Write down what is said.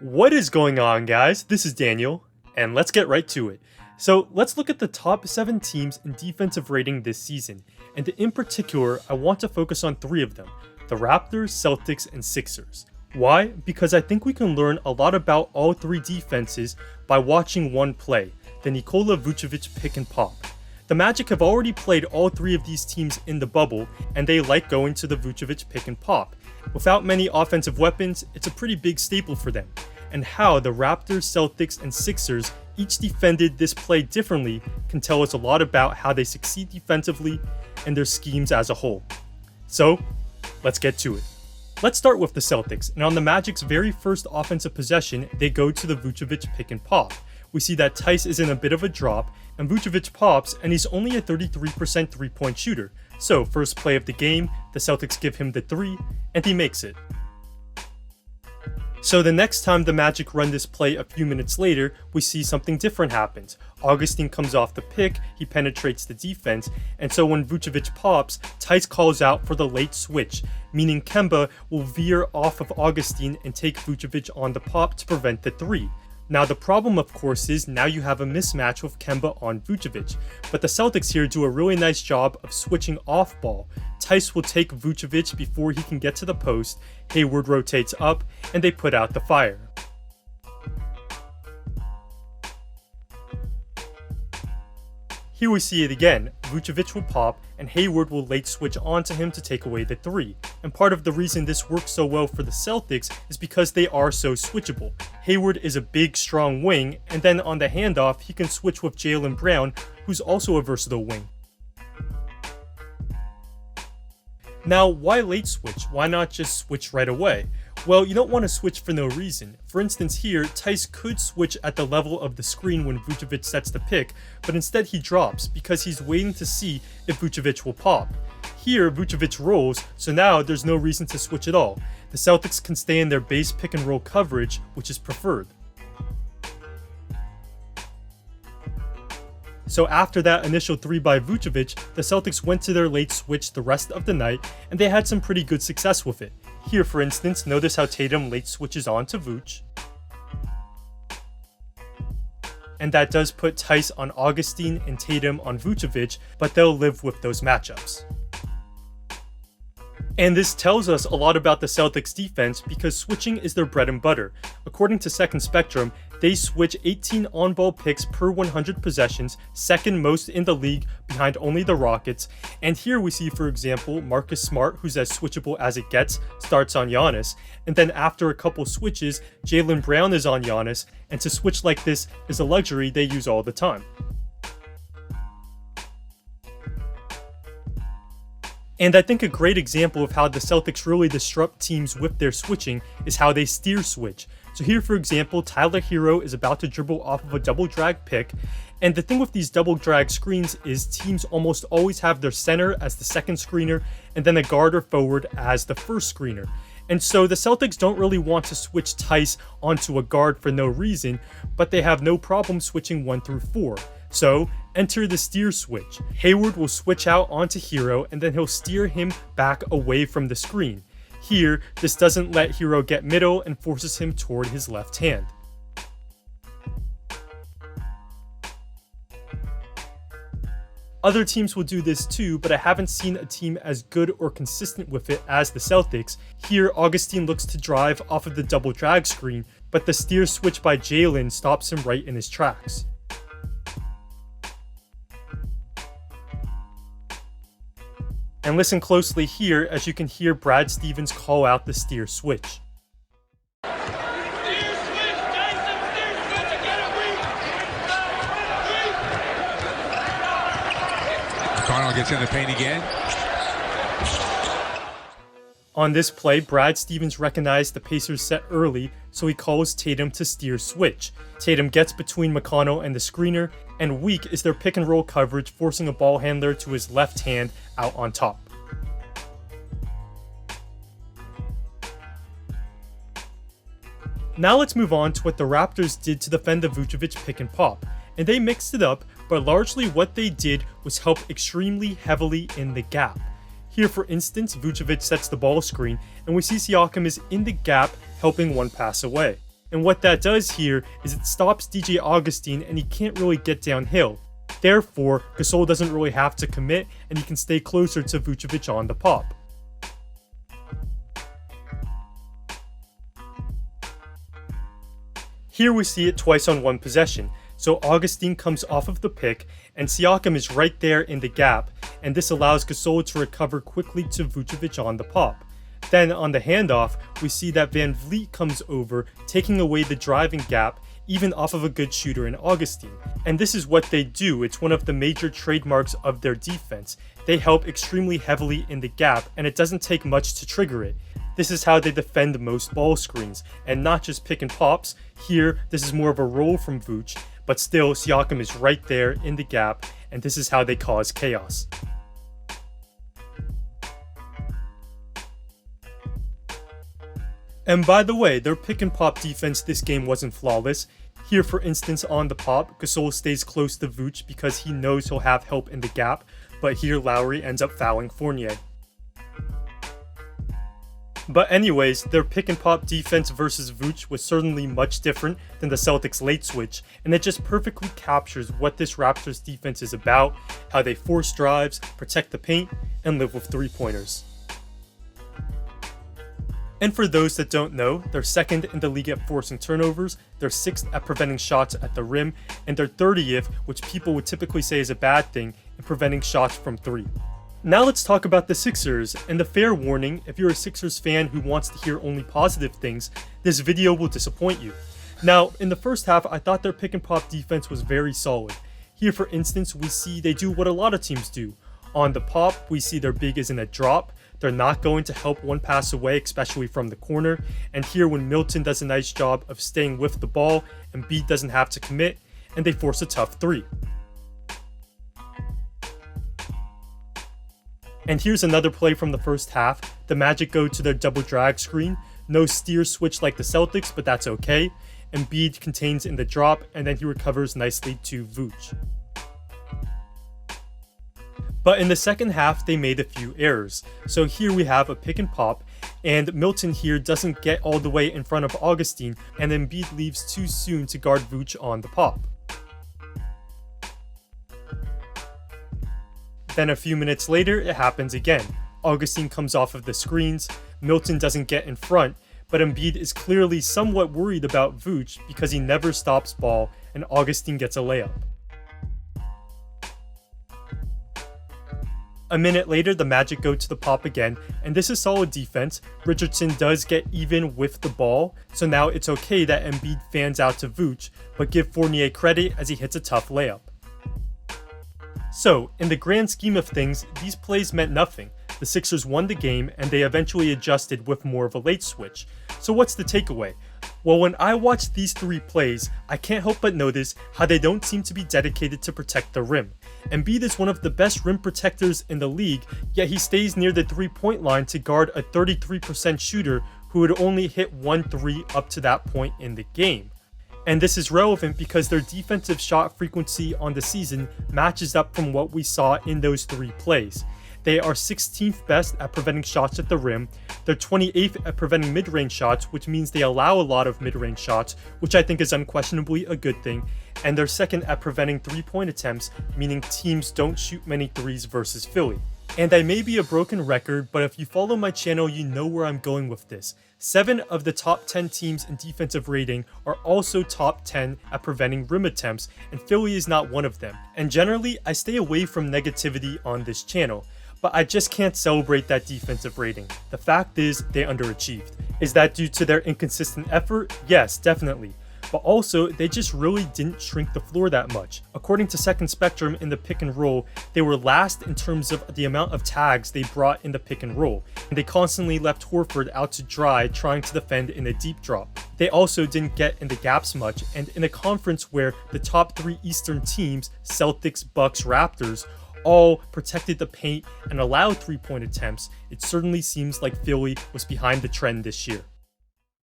What is going on, guys? This is Daniel, and let's get right to it. So let's look at the top 7 teams in defensive rating this season, and in particular, I want to focus on 3 of them, the Raptors, Celtics, and Sixers. Why? Because I think we can learn a lot about all 3 defenses by watching one play, the Nikola Vucevic pick and pop. The Magic have already played all 3 of these teams in the bubble, and they like going to the Vucevic pick and pop. Without many offensive weapons, it's a pretty big staple for them. And how the Raptors, Celtics, and Sixers each defended this play differently can tell us a lot about how they succeed defensively and their schemes as a whole. So, let's get to it. Let's start with the Celtics, and on the Magic's very first offensive possession, they go to the Vucevic pick and pop. We see that Tice is in a bit of a drop, and Vucevic pops, and he's only a 33% three-point shooter. So, first play of the game, the Celtics give him the 3, and he makes it. So the next time the Magic run this play a few minutes later, we see something different happens. Augustine comes off the pick, he penetrates the defense, and so when Vucevic pops, Tice calls out for the late switch, meaning Kemba will veer off of Augustine and take Vucevic on the pop to prevent the 3. Now the problem of course is now you have a mismatch with Kemba on Vucevic, but the Celtics here do a really nice job of switching off ball. Tice will take Vucevic before he can get to the post, Hayward rotates up, and they put out the fire. Here we see it again, Vucevic will pop, and Hayward will late switch onto him to take away the 3. And part of the reason this works so well for the Celtics is because they are so switchable. Hayward is a big, strong wing, and then on the handoff, he can switch with Jaylen Brown, who's also a versatile wing. Now, why late switch? Why not just switch right away? Well, you don't want to switch for no reason. For instance here, Tice could switch at the level of the screen when Vucevic sets the pick, but instead he drops because he's waiting to see if Vucevic will pop. Here, Vucevic rolls, so now there's no reason to switch at all. The Celtics can stay in their base pick and roll coverage, which is preferred. So after that initial 3 by Vucevic, the Celtics went to their late switch the rest of the night, and they had some pretty good success with it. Here for instance, notice how Tatum late switches on to Vooch. And that does put Tice on Augustine and Tatum on Vucevic, but they'll live with those matchups. And this tells us a lot about the Celtics defense because switching is their bread and butter. According to Second Spectrum, they switch 18 on-ball picks per 100 possessions, second most in the league behind only the Rockets. And here we see, for example, Marcus Smart, who's as switchable as it gets, starts on Giannis. And then after a couple switches, Jaylen Brown is on Giannis, and to switch like this is a luxury they use all the time. And I think a great example of how the Celtics really disrupt teams with their switching is how they steer switch. So here for example, Tyler Hero is about to dribble off of a double drag pick, and the thing with these double drag screens is teams almost always have their center as the second screener and then a guard or forward as the first screener. And so the Celtics don't really want to switch Tice onto a guard for no reason, but they have no problem switching 1 through 4. So, enter the steer switch. Hayward will switch out onto Hero and then he'll steer him back away from the screen. Here, this doesn't let Hero get middle and forces him toward his left hand. Other teams will do this too, but I haven't seen a team as good or consistent with it as the Celtics. Here, Augustine looks to drive off of the double drag screen, but the steer switch by Jaylen stops him right in his tracks. And listen closely here as you can hear Brad Stevens call out the steer switch. Connell gets in the paint again. On this play, Brad Stevens recognized the Pacers set early, so he calls Tatum to steer switch. Tatum gets between McConnell and the screener, and weak is their pick and roll coverage, forcing a ball handler to his left hand out on top. Now let's move on to what the Raptors did to defend the Vucevic pick and pop. And they mixed it up, but largely what they did was help extremely heavily in the gap. Here for instance, Vucevic sets the ball screen, and we see Siakam is in the gap helping one pass away. And what that does here is it stops DJ Augustine and he can't really get downhill. Therefore, Gasol doesn't really have to commit and he can stay closer to Vucevic on the pop. Here we see it twice on one possession. So Augustine comes off of the pick and Siakam is right there in the gap, and this allows Gasol to recover quickly to Vucevic on the pop. Then on the handoff, we see that Van Vliet comes over, taking away the driving gap, even off of a good shooter in Augustine. And this is what they do. It's one of the major trademarks of their defense. They help extremely heavily in the gap, and it doesn't take much to trigger it. This is how they defend most ball screens, and not just pick and pops. Here, this is more of a roll from Vooch, but still, Siakam is right there in the gap, and this is how they cause chaos. And by the way, their pick and pop defense this game wasn't flawless. Here, for instance, on the pop, Gasol stays close to Vooch because he knows he'll have help in the gap, but here Lowry ends up fouling Fournier. But anyways, their pick and pop defense versus Vooch was certainly much different than the Celtics' late switch, and it just perfectly captures what this Raptors defense is about, how they force drives, protect the paint, and live with three-pointers. And for those that don't know, they're second in the league at forcing turnovers, they're 6th at preventing shots at the rim, and they're 30th, which people would typically say is a bad thing, in preventing shots from 3. Now let's talk about the Sixers, and the fair warning, if you're a Sixers fan who wants to hear only positive things, this video will disappoint you. Now, in the first half, I thought their pick and pop defense was very solid. Here, for instance, we see they do what a lot of teams do. On the pop, we see their big is in a drop. They're not going to help one pass away, especially from the corner. And here, when Milton does a nice job of staying with the ball, Embiid doesn't have to commit, and they force a tough 3. And here's another play from the first half. The Magic go to their double drag screen. No steer switch like the Celtics, but that's okay. Embiid contains in the drop, and then he recovers nicely to Vooch. But in the second half, they made a few errors. So here we have a pick and pop, and Milton here doesn't get all the way in front of Augustine, and Embiid leaves too soon to guard Vooch on the pop. Then a few minutes later, it happens again. Augustine comes off of the screens, Milton doesn't get in front, but Embiid is clearly somewhat worried about Vooch because he never stops ball, and Augustine gets a layup. A minute later, the Magic go to the pop again, and this is solid defense. Richardson does get even with the ball, so now it's okay that Embiid fans out to Vooch, but give Fournier credit as he hits a tough layup. So, in the grand scheme of things, these plays meant nothing. The Sixers won the game, and they eventually adjusted with more of a late switch. So what's the takeaway? Well, when I watch these 3 plays, I can't help but notice how they don't seem to be dedicated to protect the rim. Embiid is one of the best rim protectors in the league, yet he stays near the 3-point line to guard a 33% shooter who had only hit 1 3 up to that point in the game. And this is relevant because their defensive shot frequency on the season matches up from what we saw in those 3 plays. They are 16th best at preventing shots at the rim, they're 28th at preventing mid-range shots, which means they allow a lot of mid-range shots, which I think is unquestionably a good thing, and they're 2nd at preventing 3-point attempts, meaning teams don't shoot many 3s versus Philly. And I may be a broken record, but if you follow my channel, you know where I'm going with this. 7 of the top 10 teams in defensive rating are also top 10 at preventing rim attempts, and Philly is not one of them. And generally, I stay away from negativity on this channel, but I just can't celebrate that defensive rating. The fact is, they underachieved. Is that due to their inconsistent effort? Yes, definitely. But also, they just really didn't shrink the floor that much. According to Second Spectrum in the pick and roll, they were last in terms of the amount of tags they brought in the pick and roll, and they constantly left Horford out to dry trying to defend in a deep drop. They also didn't get in the gaps much, and in a conference where the top 3 Eastern teams, Celtics, Bucks, Raptors, all protected the paint and allowed 3-point attempts, it certainly seems like Philly was behind the trend this year.